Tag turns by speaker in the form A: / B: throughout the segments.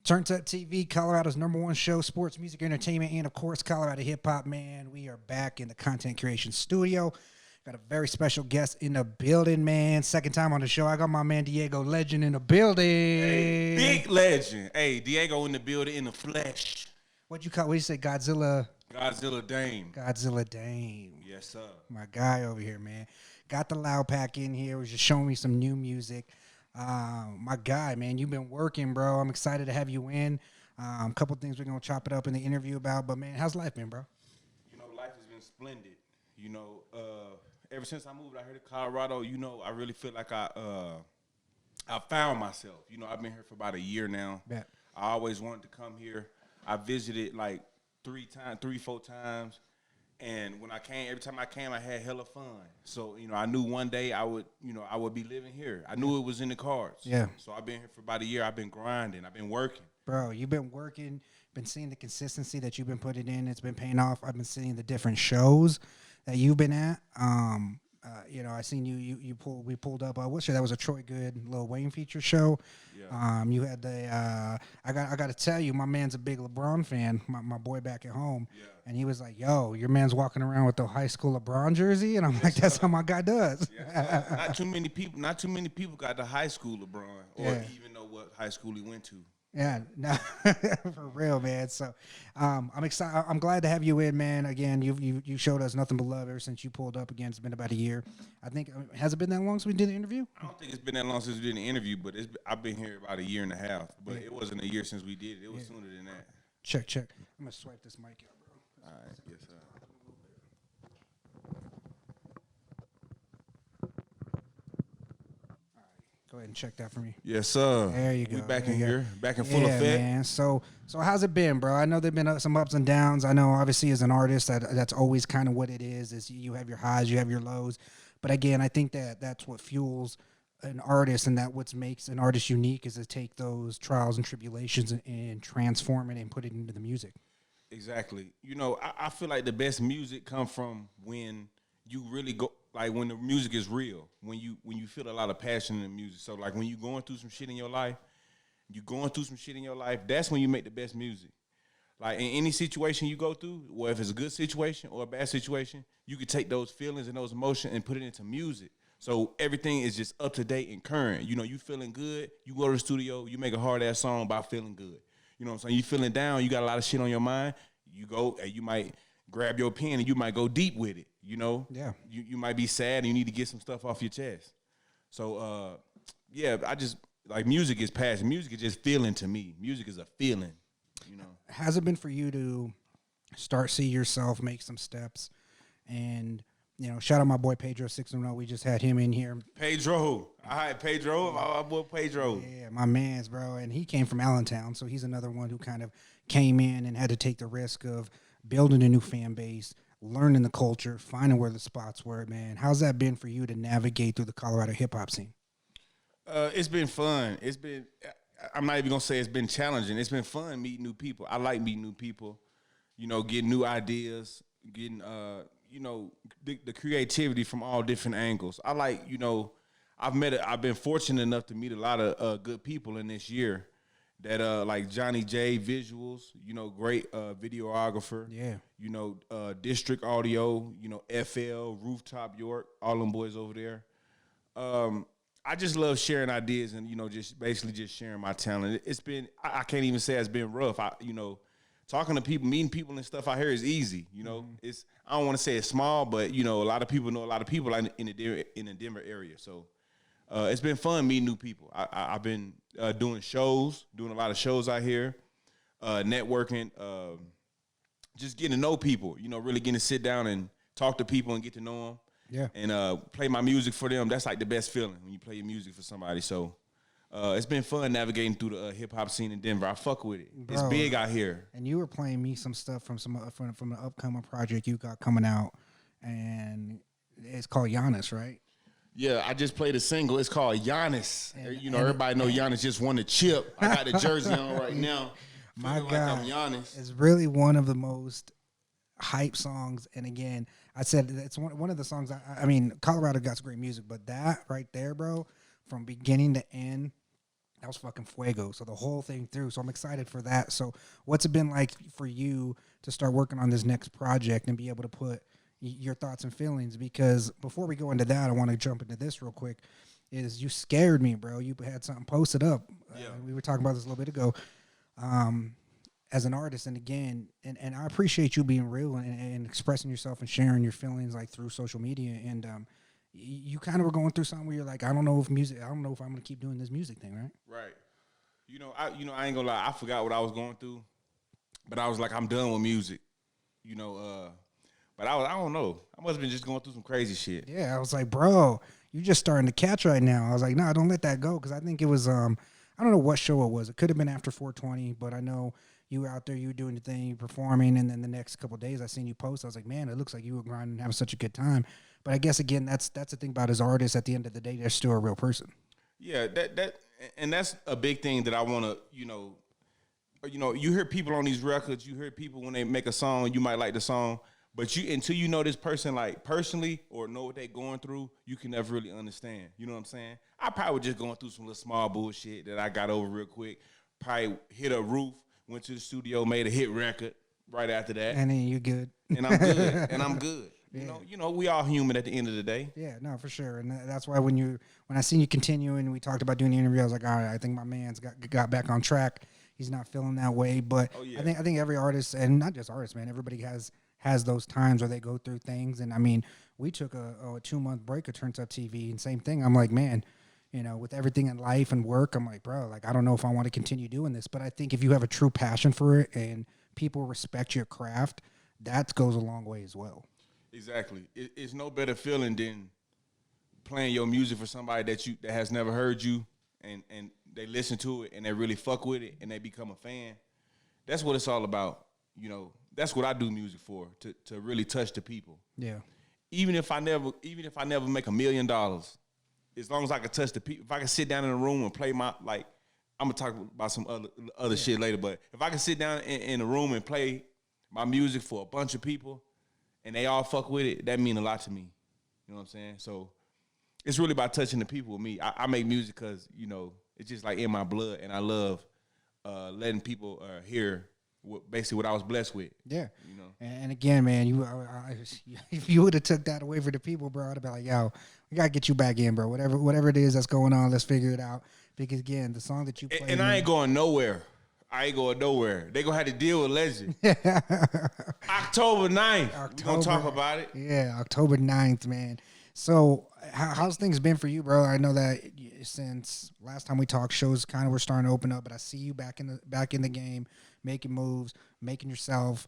A: Turnt Up TV, Colorado's #1 show, sports, music, entertainment, and of course, Colorado hip hop. Man, we are back in the content creation studio. Got a very special guest in the building, man. Second time on the show. I got my man Diego Legend in the building.
B: Hey, big legend. Hey, Diego in the building in the flesh.
A: What you say? Godzilla.
B: GodzillaDame.
A: GodzillaDame.
B: Yes, sir.
A: My guy over here, man. Got the loud pack in here. Was just showing me some new music. My guy, man, you've been working, bro. I'm excited to have you in. A couple things we're gonna chop it up in the interview about, but man, how's life been, bro?
B: You know, life has been splendid. You know, ever since I moved out here to Colorado, you know, I really feel like I found myself. You know, I've been here for about a year now.
A: Yeah.
B: I always wanted to come here. I visited like 4 times. And when I came, every time I came, I had hella fun. So, you know, I knew one day I would be living here. I knew it was in the cards.
A: Yeah.
B: So I've been here for about a year. I've been grinding. I've been working.
A: Bro, you've been working, been seeing the consistency that you've been putting in. It's been paying off. I've been seeing the different shows that you've been at. You know, I seen we pulled up. What show? That was a Troy Good Lil Wayne feature show.
B: Yeah.
A: You had the. I got to tell you, my man's a big LeBron fan. My boy back at home, and he was like, "Yo, your man's walking around with the high school LeBron jersey," and I'm like, "That's how my guy does."
B: Not too many people got the high school LeBron, or even know what high school he went to.
A: Yeah, no, for real, man. So, I'm excited. I'm glad to have you in, man. Again, you showed us nothing but love ever since you pulled up again. It's been about a year. I think has it been that long since we did the interview?
B: I don't think it's been that long since we did the interview, but I've been here about a year and a half. But it wasn't a year since we did it. It was sooner than that.
A: Check. I'm gonna swipe this mic out, bro.
B: All right, yes, sir.
A: Go ahead and check that for me.
B: Yes, sir.
A: There you go.
B: We back in here, back in full effect.
A: Man. So how's it been, bro? I know there've been some ups and downs. I know, obviously, as an artist, that's always kind of what it is. Is you have your highs, you have your lows. But again, I think that's what fuels an artist, and that what makes an artist unique is to take those trials and tribulations and transform it and put it into the music.
B: Exactly. You know, I feel like the best music come from when you really go, like when the music is real, when you feel a lot of passion in the music. So like when you're going through some shit in your life, that's when you make the best music. Like in any situation you go through, or if it's a good situation or a bad situation, you can take those feelings and those emotions and put it into music. So everything is just up to date and current. You know, you feeling good, you go to the studio, you make a hard ass song about feeling good. You know what I'm saying? You feeling down, you got a lot of shit on your mind, you go and you might grab your pen and you might go deep with it, you know?
A: Yeah.
B: You might be sad and you need to get some stuff off your chest. So, I just, like, music is passion. Music is just feeling to me. Music is a feeling, you know?
A: Has it been for you to see yourself make some steps? And, you know, shout out my boy Pedro 610. We just had him in here.
B: Pedro. All right, Pedro. My boy Pedro.
A: Yeah, my man's, bro. And he came from Allentown, so he's another one who kind of came in and had to take the risk of building a new fan base, learning the culture, finding where the spots were, man. How's that been for you to navigate through the Colorado hip-hop scene?
B: It's been fun. I'm not even going to say it's been challenging. It's been fun meeting new people. I like meeting new people, you know, getting new ideas, getting, you know, the creativity from all different angles. I like, you know, I've been fortunate enough to meet a lot of good people in this year that like Johnny J Visuals, you know, great videographer.
A: Yeah.
B: You know, District Audio, you know, FL, Rooftop York, all them boys over there. I just love sharing ideas and, you know, just basically just sharing my talent. It's been, I can't even say it's been rough. You know, talking to people, meeting people and stuff out here is easy. You know, I don't want to say it's small, but, you know, a lot of people know a lot of people in the Denver area. So it's been fun meeting new people. I've been doing a lot of shows out here, networking, just getting to know people, you know, really getting to sit down and talk to people and get to know them.
A: Yeah.
B: And play my music for them. That's like the best feeling when you play your music for somebody. So it's been fun navigating through the hip-hop scene in Denver. I fuck with it. Bro, it's big out here.
A: And you were playing me some stuff from an upcoming project you got coming out, and it's called Giannis, right?
B: Yeah, I just played a single. It's called Giannis. You know, everybody know Giannis just won the chip. I got the jersey on right now.
A: My
B: God,
A: God,
B: like I'm Giannis.
A: It's really one of the most hype songs. And again, I said it's one of the songs. I mean, Colorado got some great music, but that right there, bro, from beginning to end, That was fucking fuego. So the whole thing through. So I'm excited for that. So what's it been like for you to start working on this next project and be able to put your thoughts and feelings? Because before we go into that, I want to jump into this real quick. Is you scared me, bro. You had something posted up.
B: Yeah.
A: We were talking about this a little bit ago. As an artist, and again, and I appreciate you being real and expressing yourself and sharing your feelings like through social media. And you kind of were going through something where you're like, I don't know if I'm going to keep doing this music thing, right?
B: Right. I ain't gonna lie. I forgot what I was going through, but I was like, I'm done with music. But I don't know. I must have been just going through some crazy shit.
A: Yeah, I was like, bro, you're just starting to catch right now. I was like, nah, don't let that go, because I think it was I don't know what show it was. It could have been after 420, but I know you were out there, you were doing the thing, you performing, and then the next couple of days I seen you post. I was like, man, it looks like you were grinding and having such a good time. But I guess again, that's the thing about as artists. At the end of the day, they're still a real person.
B: Yeah, and that's a big thing that I want to, you hear people on these records, you hear people when they make a song, you might like the song, but until you know this person like personally or know what they're going through, you can never really understand. You know what I'm saying? I probably was just going through some little small bullshit that I got over real quick. Probably hit a roof, went to the studio, made a hit record right after that.
A: And then you're good.
B: And I'm good. And I'm good.
A: Yeah.
B: We all human at the end of the day.
A: Yeah, no, for sure. And that's why when I seen you continue and we talked about doing the interview, I was like, all right, I think my man's got back on track. He's not feeling that way. But I think every artist, and not just artists, man, everybody has those times where they go through things. And I mean, we took a 2-month break of Turnt Up TV, and same thing. I'm like, man, with everything in life and work, I'm like, bro, like, I don't know if I want to continue doing this. But I think if you have a true passion for it and people respect your craft, that goes a long way as well.
B: Exactly. It's no better feeling than playing your music for somebody that has never heard you, and they listen to it and they really fuck with it and they become a fan. That's what it's all about. That's what I do music for, to really touch the people.
A: Yeah.
B: Even if I never make $1 million, as long as I can touch the people, if I can sit down in a room and play I'm gonna talk about some other shit later, but if I can sit down in a room and play my music for a bunch of people and they all fuck with it, that mean a lot to me. You know what I'm saying? So it's really about touching the people with me. I make music because, it's just like in my blood, and I love letting people hear basically what I was blessed with.
A: Yeah. And again, man, if you would have took that away from the people, bro, I'd have been like, yo, we got to get you back in, bro. Whatever it is that's going on, let's figure it out. Because, again, the song that you played.
B: And I ain't going nowhere. They going to have to deal with Legend. October 9th. We're going to talk about it.
A: Yeah, October 9th, man. So how's things been for you, bro? I know that since last time we talked, shows kind of were starting to open up, but I see you back in the game, making moves, making yourself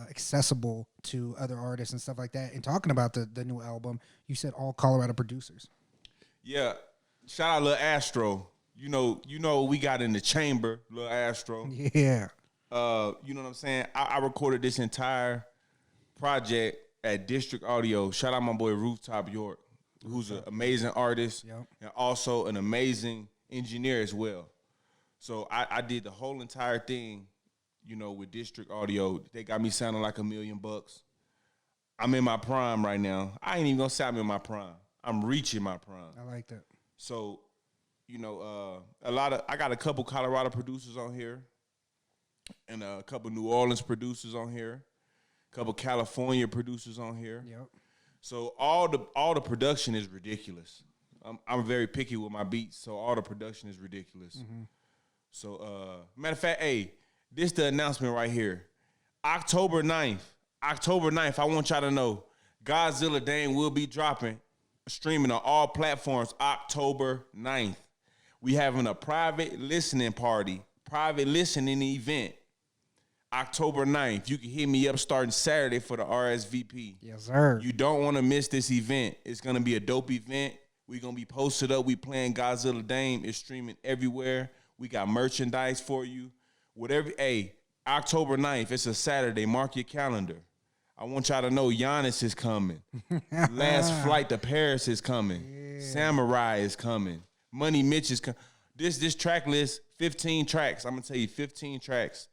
A: accessible to other artists and stuff like that. And talking about the new album, you said all Colorado producers.
B: Yeah. Shout out Lil Astro. You know we got in the chamber, Lil Astro.
A: Yeah.
B: You know what I'm saying? I recorded this entire project at District Audio. Shout out my boy Rooftop York, who's an amazing artist and also an amazing engineer as well. So I did the whole entire thing, with District Audio. They got me sounding like $1 million. I'm in my prime right now. I ain't even gonna say I'm in my prime. I'm reaching my prime.
A: I like that.
B: So, I got a couple Colorado producers on here, and a couple New Orleans producers on here, a couple California producers on here.
A: Yep.
B: So all the production is ridiculous. I'm very picky with my beats, so all the production is ridiculous. Mm-hmm. So matter of fact, hey, this the announcement right here. October 9th, I want y'all to know GodzillaDame will be dropping, streaming on all platforms October 9th. We having a private listening event October 9th. You can hit me up starting Saturday for the RSVP.
A: Yes, sir.
B: You don't want to miss this event. It's going to be a dope event. We're going to be posted up. We playing GodzillaDame. It's streaming everywhere. We got merchandise for you. Whatever. Hey, October 9th, it's a Saturday. Mark your calendar. I want y'all to know Giannis is coming. Last Flight to Paris is coming. Yeah. Samurai is coming. Money Mitch is coming. This track list, 15 tracks. I'm going to tell you 15 tracks.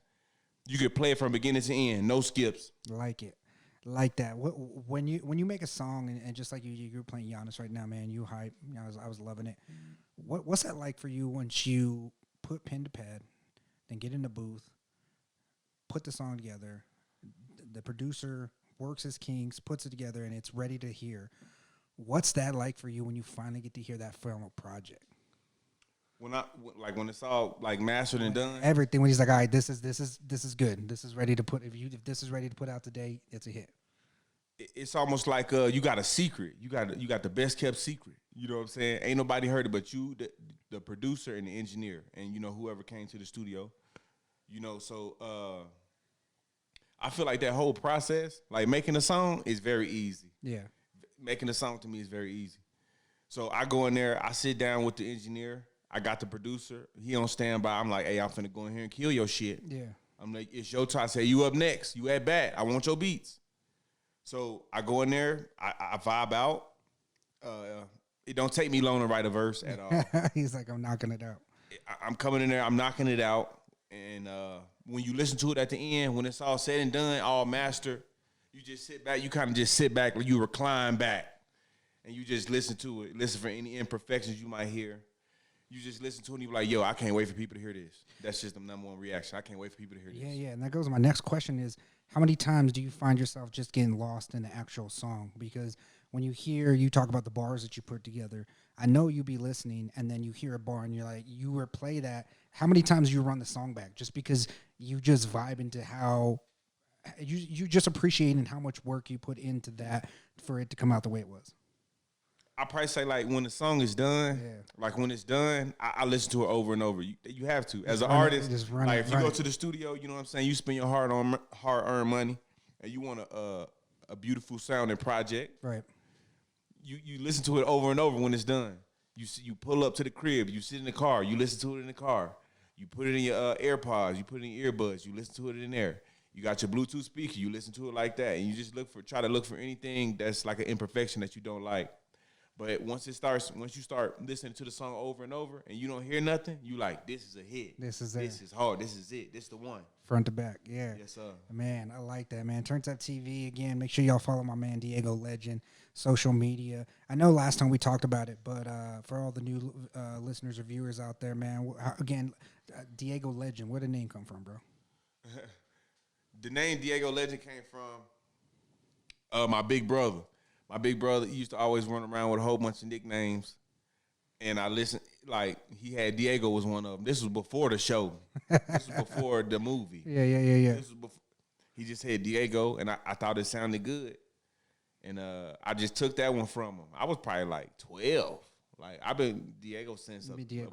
B: You could play it from beginning to end. No skips.
A: Like it. Like that. When you make a song, and just like you're playing Giannis right now, man, you hype. I was loving it. What's that like for you once you put pen to pad, then get in the booth, put the song together. The producer works his kinks, puts it together, and it's ready to hear. What's that like for you when you finally get to hear that final project?
B: When it's all like mastered and done,
A: Everything. When he's like, all right, this is good. This is ready to put. If this is ready to put out today, it's a hit.
B: it's almost like you got a secret. You got the best kept secret. You know what I'm saying? Ain't nobody heard it but you, the producer and the engineer, and whoever came to the studio. So I feel like that whole process, like making a song, is very easy.
A: Yeah.
B: Making a song to me is very easy. So I go in there, I sit down with the engineer. I got the producer. He on standby. I'm like, hey, I'm finna go in here and kill your shit.
A: Yeah.
B: I'm like, it's your time. I say, you up next. You at bat. I want your beats. So I go in there. I vibe out. It don't take me long to write a verse at all.
A: He's like, I'm knocking it out.
B: I'm coming in there. I'm knocking it out. And when you listen to it at the end, when it's all said and done, all mastered, you just sit back. You kind of just sit back, you recline back, and you just listen to it. Listen for any imperfections you might hear. You just listen to it and you're like, yo, I can't wait for people to hear this. That's just the number one reaction. I can't wait for people to hear this.
A: Yeah. And that goes to my next question is, how many times do you find yourself just getting lost in the actual song? Because when you talk about the bars that you put together, I know you be listening and then you hear a bar and you're like, you replay that. How many times do you run the song back just because you just vibe into how you just appreciating how much work you put into that for it to come out the way it was?
B: I probably say, like, when the song is done, like when it's done, I listen to it over and over. You have to. As an artist, like if you go to the studio, you know what I'm saying, you spend your hard-earned money and you want a beautiful sounding project.
A: Right.
B: You listen to it over and over when it's done. You pull up to the crib, you sit in the car, you listen to it in the car. You put it in your AirPods, you put it in your earbuds, you listen to it in there. You got your Bluetooth speaker, you listen to it like that, and you just try to look for anything that's like an imperfection that you don't like. But once you start listening to the song over and over, and you don't hear nothing, you like, this is a hit. This is hard. This is it. This is the one.
A: Front to back, yeah.
B: Yes, sir.
A: Man, I like that, man. Turnt Up TV, again, make sure y'all follow my man Diego Legend, social media. I know last time we talked about it, but for all the new listeners or viewers out there, man, again, Diego Legend, where did the name come from, bro?
B: The name Diego Legend came from my big brother. My big brother used to always run around with a whole bunch of nicknames. And I listened, like, he had Diego was one of them. This was before the show. This was before the movie.
A: Yeah.
B: This was before, he just had Diego, and I thought it sounded good. And I just took that one from him. I was probably like 12. Like, I've been Diego since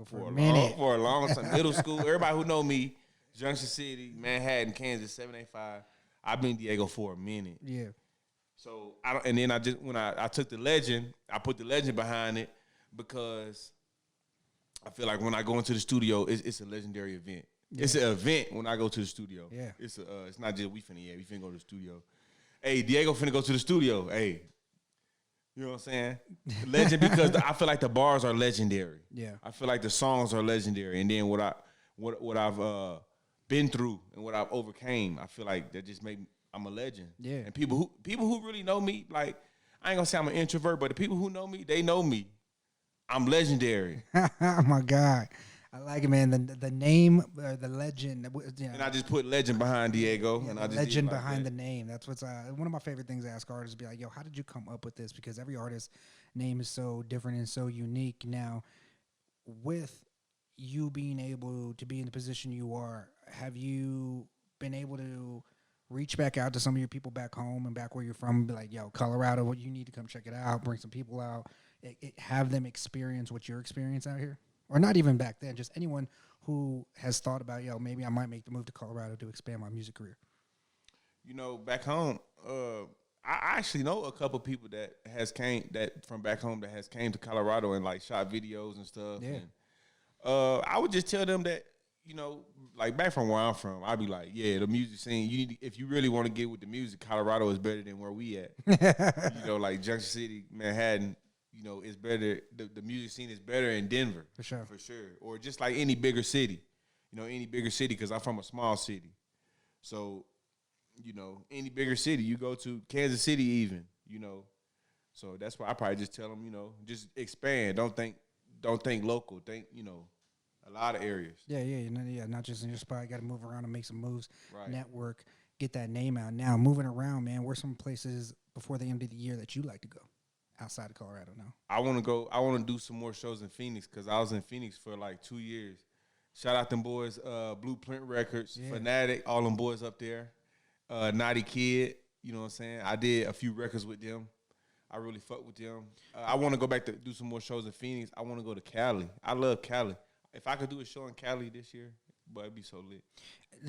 B: for a long time. Middle school. Everybody who know me, Junction City, Manhattan, Kansas, 785. I've been Diego for a minute.
A: Yeah.
B: So when I took the legend, I put the legend behind it because I feel like when I go into the studio, it's a legendary event. Yeah. It's an event when I go to the studio.
A: Yeah.
B: It's not just we finna go to the studio. Hey, Diego finna go to the studio. Hey. You know what I'm saying? Legend because I feel like the bars are legendary.
A: Yeah.
B: I feel like the songs are legendary. And then what I've been through and what I've overcame, I feel like that just made me, I'm a legend.
A: Yeah.
B: And people who really know me, like, I ain't gonna say I'm an introvert, but the people who know me, they know me. I'm legendary.
A: Oh my God. I like it, man. The name, the legend.
B: And I just put legend behind Diego.
A: Yeah,
B: and I just
A: legend behind the name. That's what's one of my favorite things to ask artists. Be like, yo, how did you come up with this? Because every artist's name is so different and so unique. Now, with you being able to be in the position you are, have you been able to reach back out to some of your people back home and back where you're from and be like, yo, Colorado, you need to come check it out, bring some people out, have them experience what you're experiencing out here? Or not even back then, just anyone who has thought about, yo, maybe I might make the move to Colorado to expand my music career.
B: You know, back home, I actually know a couple people that from back home that has came to Colorado and like shot videos and stuff.
A: Yeah.
B: And, I would just tell them that, you know, like back from where I'm from, I'd be like, yeah, the music scene, if you really want to get with the music, Colorado is better than where we at. You know, like Junction City, Manhattan, you know, it's better. The music scene is better in Denver. For sure. Or just like any bigger city. You know, any bigger city, because I'm from a small city. So, you know, any bigger city, you go to Kansas City even, you know. So that's why I probably just tell them, you know, just expand. Don't think local. Think, you know, A lot of areas.
A: Yeah, not just in your spot. You got to move around and make some moves,
B: Right.
A: network, get that name out. Now, moving around, man, where's some places before the end of the year that you like to go outside of Colorado now?
B: I want to go. I want to do some more shows in Phoenix because I was in Phoenix for like 2 years. Shout out them boys, Blueprint Records, Fanatic, all them boys up there. Naughty Kid, you know what I'm saying? I did a few records with them. I really fuck with them. I want to go back to do some more shows in Phoenix. I want to go to Cali. I love Cali. If I could do a show in Cali this year, boy, it'd be so lit.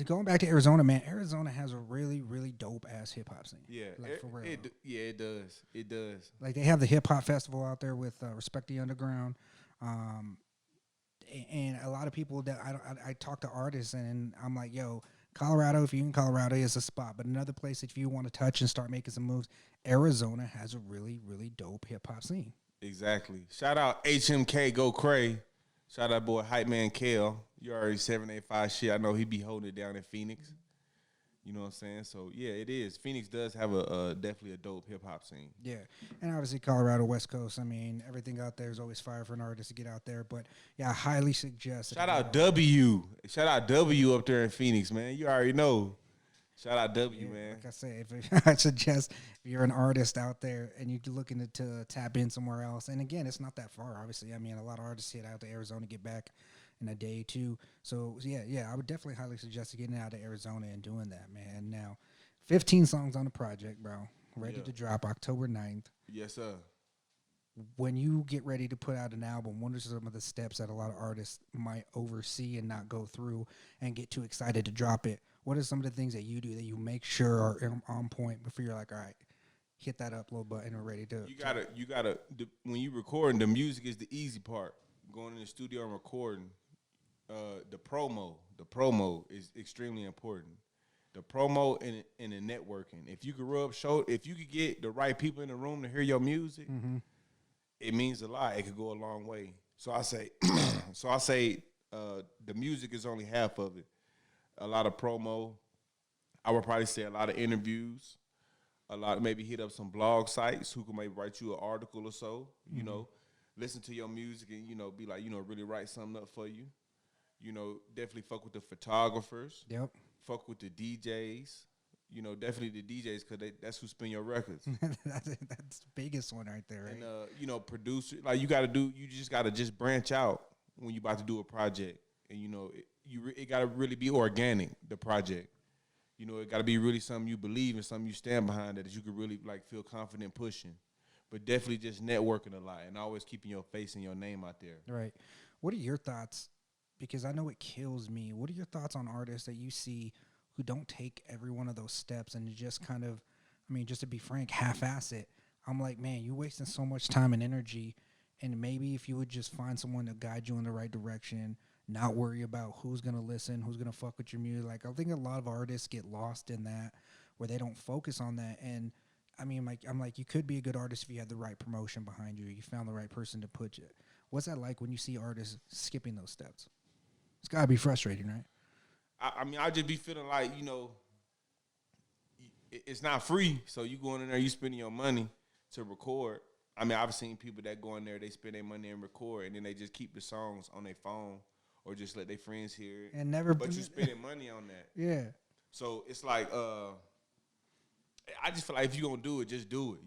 A: Going back to Arizona, man, Arizona has a really, really dope ass hip hop scene.
B: Yeah,
A: like for real.
B: It does. It does.
A: Like they have the hip hop festival out there with Respect the Underground, and a lot of people that I talk to artists and I'm like, yo, Colorado, if you're in Colorado, is a spot. But another place, if you want to touch and start making some moves, Arizona has a really, really dope hip hop scene.
B: Exactly. Shout out HMK Go Cray. Shout out boy Hype Man Kale. You already 785 shit. I know he be holding it down in Phoenix. You know what I'm saying? So yeah, it is. Phoenix does have a definitely a dope hip hop scene.
A: Yeah, and obviously Colorado, West Coast. I mean, everything out there is always fire for an artist to get out there. But yeah, I highly suggest.
B: Shout out W. Shout out W up there in Phoenix, man. You already know. Shout out W, man.
A: Like I said, I suggest if you're an artist out there and you're looking to tap in somewhere else, and again, it's not that far, obviously. I mean, a lot of artists head out to Arizona, get back in a day or two. So, yeah, I would definitely highly suggest getting out of Arizona and doing that, man. Now, 15 songs on the project, bro. Ready to drop October 9th.
B: Yes, sir.
A: When you get ready to put out an album, what are some of the steps that a lot of artists might oversee and not go through and get too excited to drop it? What are some of the things that you do that you make sure are on point before you're like, all right, hit that upload button and ready to?
B: You gotta. When you recording, the music is the easy part. Going in the studio and recording, the promo is extremely important. The promo and the networking. If you could if you could get the right people in the room to hear your music, it means a lot. It could go a long way. So I say, the music is only half of it. A lot of promo. I would probably say a lot of interviews. Maybe hit up some blog sites who can maybe write you an article or so. You know, listen to your music and be like, really write something up for you. Definitely fuck with the photographers.
A: Yep.
B: Fuck with the DJs. Definitely the DJs because that's who spin your records.
A: that's the biggest one right there, right?
B: And producer, like you just gotta just branch out when you about to do a project, and it gotta really be organic. The project, it gotta be really something you believe in, something you stand behind that you could really like feel confident pushing. But definitely just networking a lot and always keeping your face and your name out there.
A: Right. What are your thoughts? Because I know it kills me. What are your thoughts on artists that you see who don't take every one of those steps and just kind of, just to be frank, half-ass it? I'm like, man, you're wasting so much time and energy, and maybe if you would just find someone to guide you in the right direction, not worry about who's going to listen, who's going to fuck with your music. Like, I think a lot of artists get lost in that where they don't focus on that. And, I'm like, you could be a good artist if you had the right promotion behind you, you found the right person to put you. What's that like when you see artists skipping those steps? It's got to be frustrating, right?
B: I just be feeling like, it's not free. So you going in there, you spending your money to record. I've seen people that go in there, they spend their money and record, and then they just keep the songs on their phone or just let their friends hear it.
A: And never.
B: But you spending money on that.
A: Yeah.
B: So it's like, I just feel like if you're going to do it, just do it.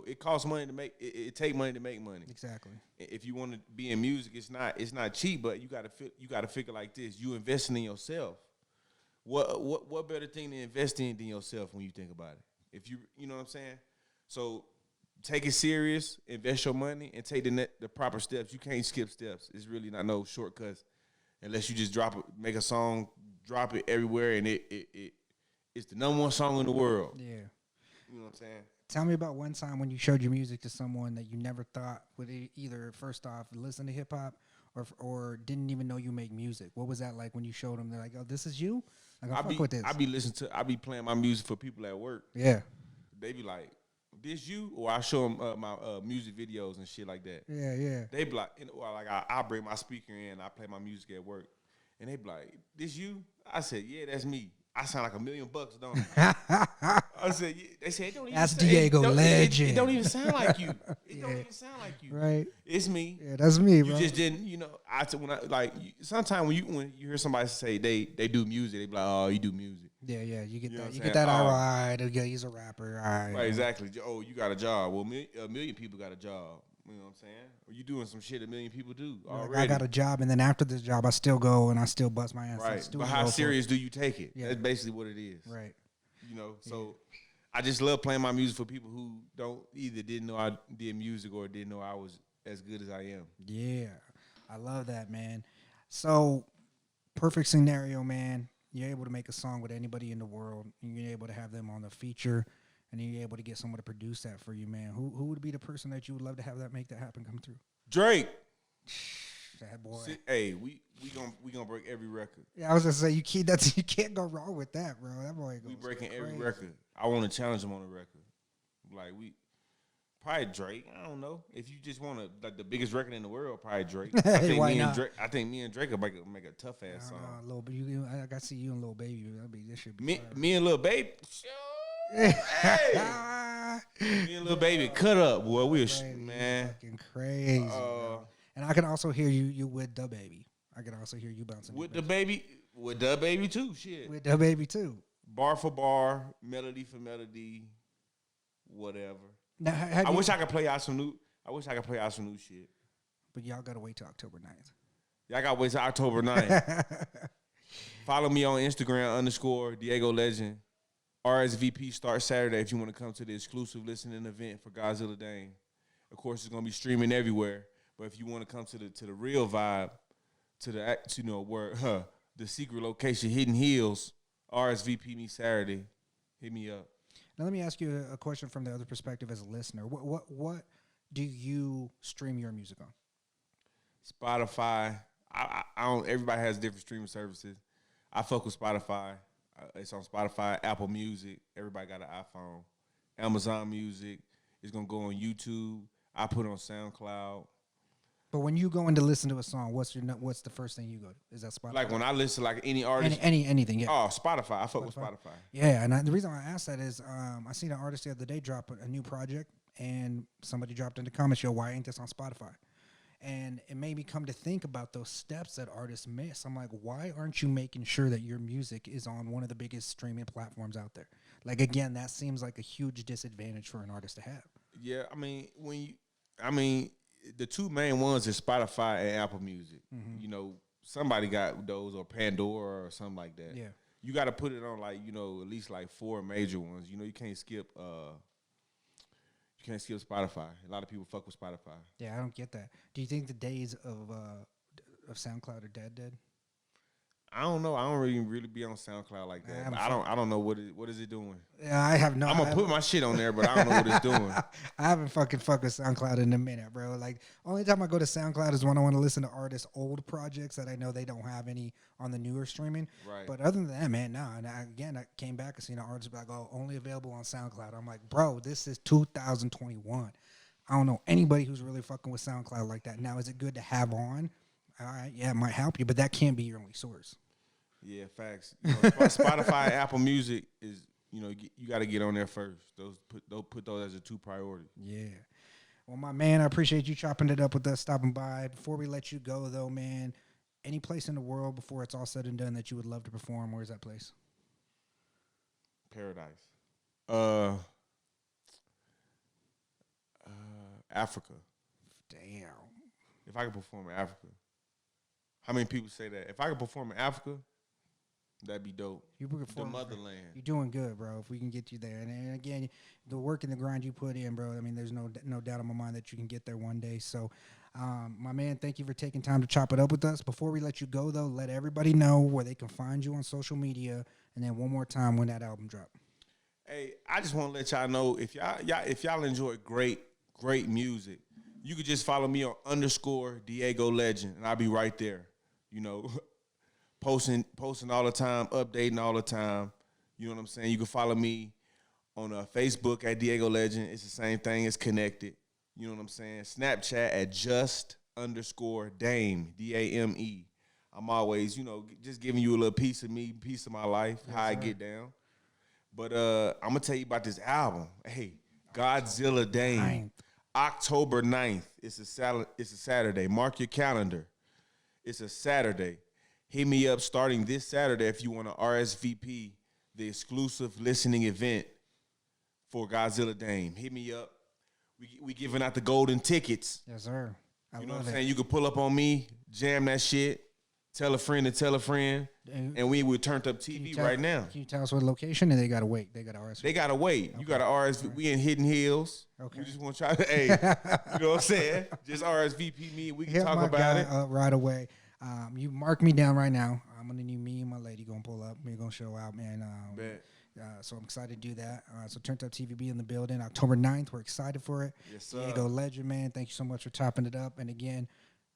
B: It costs money to make, it take money to make money.
A: Exactly.
B: If you want to be in music, it's not cheap, but you gotta figure like this. You investing in yourself. What better thing to invest in than yourself when you think about it? If you know what I'm saying? So take it serious, invest your money, and take the proper steps. You can't skip steps. It's really not no shortcuts unless you just drop it, make a song, drop it everywhere, and it's the #1 song in the world.
A: Yeah.
B: You know what I'm saying?
A: Tell me about one time when you showed your music to someone that you never thought would either, first off, listen to hip-hop or didn't even know you make music. What was that like when you showed them? They're like, oh, this is you? Like, I fuck with this.
B: I be playing my music for people at work.
A: Yeah.
B: They be like, this you? Or I show them my music videos and shit like that.
A: Yeah, yeah.
B: They be like, I bring my speaker in, I play my music at work. And they be like, this you? I said, yeah, that's me. I sound like $1 million, don't I? I said, yeah. They said, it don't even
A: That's
B: sound,
A: Diego Legend.
B: It don't even sound like you. It don't even sound like you.
A: Right.
B: It's me.
A: Yeah, that's me, bro.
B: You just didn't, sometimes when you hear somebody say they do music, they be like, oh, you do music.
A: Yeah, you get
B: You know
A: that.
B: what
A: You
B: I'm
A: get that.
B: saying?
A: All right. Okay, he's a rapper. All right.
B: Right, exactly. Oh, you got a job. Well, a million people got a job. You know what I'm saying? Or you doing some shit 1 million people do already.
A: Like I got a job, and then after this job, I still go and I still bust my ass.
B: Right. But how serious do you take it?
A: Yeah.
B: That's basically what it is.
A: Right.
B: You know, so I just love playing my music for people who didn't know I did music or didn't know I was as good as I am.
A: Yeah. I love that, man. So, perfect scenario, man. You're able to make a song with anybody in the world, and you're able to have them on the feature, and you're able to get someone to produce that for you, man. Who would be the person that you would love to have that make that happen come through?
B: Drake.
A: That boy.
B: Hey, we gonna break every record.
A: Yeah, I was gonna say you can't go wrong with that, bro. That boy goes.
B: We breaking
A: crazy.
B: every record. I want to challenge him on the record. Like probably Drake. I don't know if you just want to like the biggest record in the world. Probably Drake. I think
A: Why not?
B: me and Drake will make a tough ass song.
A: Little, I got to see you and Lil Baby. This should be
B: me and Lil Baby. Hey. Me and Lil Baby cut up, boy. We was man.
A: Fucking crazy. And I can also hear you with the baby. I can also hear you bouncing
B: with the baby too. Shit.
A: With the baby too.
B: Bar for bar, melody for melody, whatever.
A: Now,
B: I wish I could play out some new shit.
A: But y'all gotta wait till October 9th.
B: Y'all gotta wait till October 9th. Follow me on Instagram _Diego Legend. RSVP starts Saturday if you want to come to the exclusive listening event for GodzillaDame. Of course, it's gonna be streaming everywhere. But if you want to come to the real vibe, to the where the secret location, Hidden Hills, RSVP me Saturday. Hit me up.
A: Now let me ask you a question from the other perspective as a listener. What do you stream your music on?
B: Spotify. I don't. Everybody has different streaming services. I fuck with Spotify. It's on Spotify, Apple Music. Everybody got an iPhone. Amazon Music. It's gonna go on YouTube. I put it on SoundCloud.
A: But when you go in to listen to a song, what's the first thing you go to? Is that Spotify?
B: Like when I listen, like any artist,
A: anything, yeah.
B: Oh, Spotify. I fuck with Spotify.
A: Yeah, and the reason why I asked that is I seen an artist the other day drop a new project, and somebody dropped in the comments, "Yo, why ain't this on Spotify?" And it made me come to think about those steps that artists miss. I'm like, why aren't you making sure that your music is on one of the biggest streaming platforms out there? Like, again, that seems like a huge disadvantage for an artist to have.
B: Yeah, I mean, the two main ones is Spotify and Apple Music. Mm-hmm. You know, somebody got those or Pandora or something like that.
A: Yeah.
B: You got to put it on at least like 4 major ones. You know, you can't skip Spotify. A lot of people fuck with Spotify.
A: Yeah, I don't get that. Do you think the days of SoundCloud are dead?
B: I don't know. I don't really be on SoundCloud like that. I don't know what is it doing.
A: Yeah, I have no.
B: I'm gonna put my shit on there, but I don't know what it's doing.
A: I haven't fucking fucked with SoundCloud in a minute, bro. Like, only time I go to SoundCloud is when I want to listen to artists' old projects that I know they don't have any on the newer streaming.
B: Right.
A: But other than that, man, no. And I came back and seen an artist be like, "Oh, only available on SoundCloud." I'm like, bro, this is 2021. I don't know anybody who's really fucking with SoundCloud like that. Now, is it good to have on? All right, yeah, it might help you, but that can't be your only source.
B: Yeah, facts. Spotify and Apple Music is, you got to get on there first. Put those as a 2 priority.
A: Yeah. Well, my man, I appreciate you chopping it up with us, stopping by. Before we let you go, though, man, any place in the world before it's all said and done that you would love to perform? Where's that place?
B: Paradise. Africa.
A: Damn.
B: If I could perform in Africa. How many people say that? If I could perform in Africa, that'd be dope. The motherland.
A: You're doing good, bro. If we can get you there. And again, the work and the grind you put in, bro, I mean, there's no doubt in my mind that you can get there one day. So, my man, thank you for taking time to chop it up with us. Before we let you go, though, let everybody know where they can find you on social media. And then one more time when that album drop.
B: Hey, I just want to let y'all know, if y'all enjoy great music, you could just follow me on _Diego Legend, and I'll be right there. Posting all the time, updating all the time. You know what I'm saying? You can follow me on Facebook at Diego Legend. It's the same thing. It's connected. You know what I'm saying? Snapchat at _Dame, DAME. I'm always, just giving you a little piece of me, piece of my life, how I get down. But I'm gonna tell you about this album. Hey, GodzillaDame, October 9th. It's a Saturday. Mark your calendar. It's a Saturday. Hit me up starting this Saturday if you want to RSVP the exclusive listening event for GodzillaDame. Hit me up. We giving out the golden tickets.
A: Yes, sir.
B: You know what I'm saying? You can pull up on me, jam that shit, tell a friend to tell a friend, and we would Turnt Up TV right now.
A: Can you tell us what location? And they gotta wait. They gotta RSVP.
B: They gotta wait. Okay. You gotta RSVP. We in Hidden Hills.
A: Okay.
B: We just want to try to, hey, you know what I'm saying? Just RSVP me. We can talk about it
A: right away. You mark me down right now. I'm gonna need me and my lady gonna pull up. We're gonna show out, man. So I'm excited to do that. So Turnt Up TV be in the building October 9th. We're excited for it.
B: Yes, sir.
A: Diego Legend, man. Thank you so much for topping it up. And again,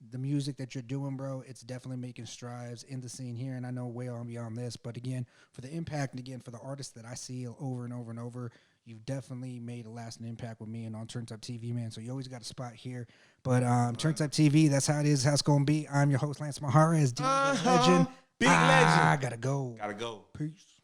A: the music that you're doing, bro, it's definitely making strides in the scene here. And I know way on beyond this, but again, for the impact and again, for the artists that I see over and over and over, you've definitely made a lasting impact with me and on Turnt Up TV, man. So you always got a spot here. But Turnt Up TV, that's how it is, how it's going to be. I'm your host, Lance Mijares, Diego Legend.
B: Big legend.
A: I gotta go.
B: Gotta go.
A: Peace.